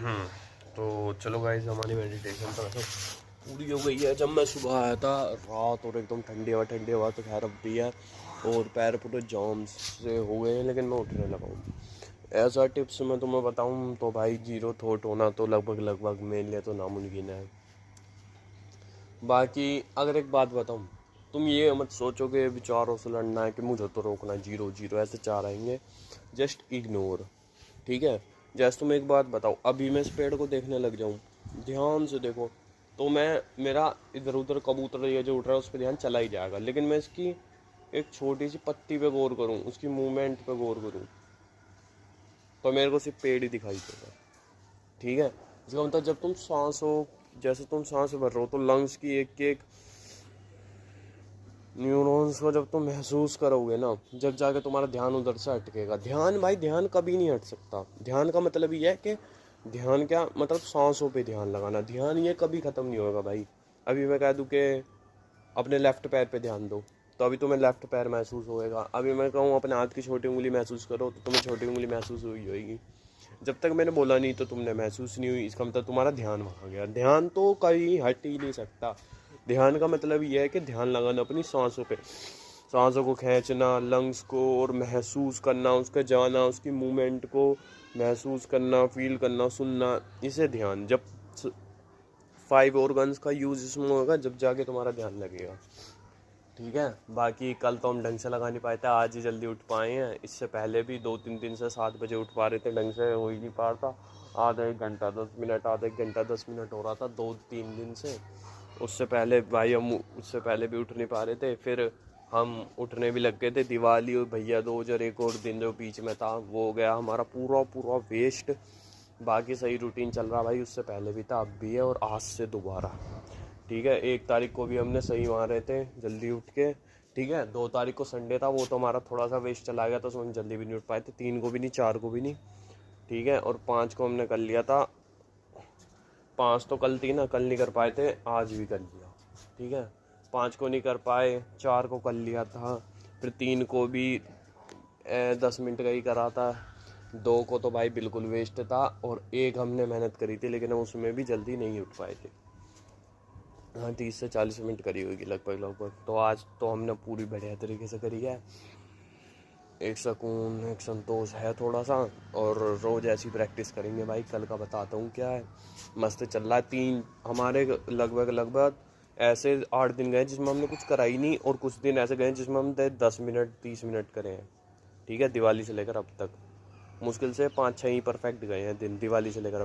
तो चलो गाइस, हमारी मेडिटेशन तो ऐसा पूरी हो गई है। जब मैं सुबह आया था रात, और एकदम ठंडी हवा तो खैर अब भी है, और पैर पूरे जाम से हो गए हैं, लेकिन मैं उठने लगा हूँ। ऐसा टिप्स मैं तुम्हें बताऊँ तो भाई, जीरो थॉट होना तो लगभग मेरे लिए तो नामुमकिन है। बाकी अगर एक बात बताऊँ, तुम ये मत सोचो कि विचारों से लड़ना है कि मुझे तो रोकना है, जीरो जीरो ऐसे चार आएंगे। जस्ट इग्नोर, ठीक है। जैसे तुम एक बात बताओ, अभी मैं इस पेड़ को देखने लग जाऊँ, ध्यान से देखो, तो मैं मेरा इधर उधर कबूतर ये जो उठ रहा है उस पर ध्यान चला ही जाएगा, लेकिन मैं इसकी एक छोटी सी पत्ती पे गौर करूँ, उसकी मूवमेंट पे गौर करूँ, तो मेरे को सिर्फ पेड़ ही दिखाई देगा, ठीक है। इसका मतलब जब तुम सांस हो, जैसे तुम सांस भर रहे हो, तो लंग्स की एक एक न्यूरॉन्स को जब तुम महसूस करोगे ना, जब जाके तुम्हारा ध्यान उधर से हटकेगा। ध्यान भाई, ध्यान कभी नहीं हट सकता। ध्यान का मतलब ये है कि ध्यान क्या मतलब, सांसों पे ध्यान लगाना। ध्यान ये कभी ख़त्म नहीं होगा भाई। अभी मैं कह दूँ कि अपने लेफ्ट पैर पे ध्यान दो, तो अभी तुम्हें लेफ्ट पैर महसूस होएगा। अभी मैं कहूँ अपने हाथ की छोटी उंगली महसूस करो, तो तुम्हें छोटी उंगली महसूस हुई होगी। जब तक मैंने बोला नहीं तो तुमने महसूस नहीं हुई, इसका मतलब तुम्हारा ध्यान वहाँ गया। ध्यान तो कहीं हट ही नहीं सकता। ध्यान का मतलब ये है कि ध्यान लगाना अपनी सांसों पे, सांसों को खींचना, लंग्स को, और महसूस करना उसका जाना, उसकी मूवमेंट को महसूस करना, फील करना, सुनना, इसे ध्यान। जब 5 ऑर्गन्स का यूज इसमें होगा, जब जाके तुम्हारा ध्यान लगेगा, ठीक है। बाकी कल तो हम ढंग से लगा नहीं पाए थे, आज ही जल्दी उठ पाए हैं। इससे पहले भी 2-3 दिन से 7 बजे उठ पा रहे थे, ढंग से हो ही नहीं पा रहा था। आधा एक घंटा 10 मिनट, आधा एक घंटा 10 मिनट हो रहा था 2-3 दिन से। उससे पहले भाई हम उससे पहले भी उठ नहीं पा रहे थे, फिर हम उठने भी लग गए थे। दिवाली और भैया दूज और एक और दिन जो बीच में था, वो हो गया हमारा पूरा पूरा वेस्ट। बाकी सही रूटीन चल रहा भाई, उससे पहले भी था, अब भी है, और आज से दोबारा, ठीक है। 1 तारीख को भी हमने सही वहाँ रहे थे जल्दी उठ के, ठीक है। 2 तारीख को संडे था, वो तो हमारा थोड़ा सा वेस्ट चला गया था, उसमें हम जल्दी भी नहीं उठ पाए थे। 3 को भी नहीं, 4 को भी नहीं, ठीक है। और 5 को हमने कर लिया था। 5 तो कल थी ना, कल नहीं कर पाए थे, आज भी कर लिया, ठीक है। 5 को नहीं कर पाए, 4 को कर लिया था, फिर 3 को भी 10 मिनट का ही करा था। 2 को तो भाई बिल्कुल वेस्ट था, और एक हमने मेहनत करी थी, लेकिन हम उसमें भी जल्दी नहीं उठ पाए थे। हाँ, 30 से 40 मिनट करी होगी लगभग। तो आज तो हमने पूरी बढ़िया तरीके से करी है। एक सुकून, एक संतोष है थोड़ा सा, और रोज़ ऐसी प्रैक्टिस करेंगे भाई। कल का बताता हूँ क्या है, मस्त चल रहा है। 3 हमारे लगभग ऐसे 8 दिन गए जिसमें हमने कुछ करा ही नहीं, और कुछ दिन ऐसे गए जिसमें हम 10 मिनट 30 मिनट करे हैं, ठीक है। दिवाली से लेकर अब तक मुश्किल से 5-6 ही परफेक्ट गए हैं दिन, दिवाली से लेकर अब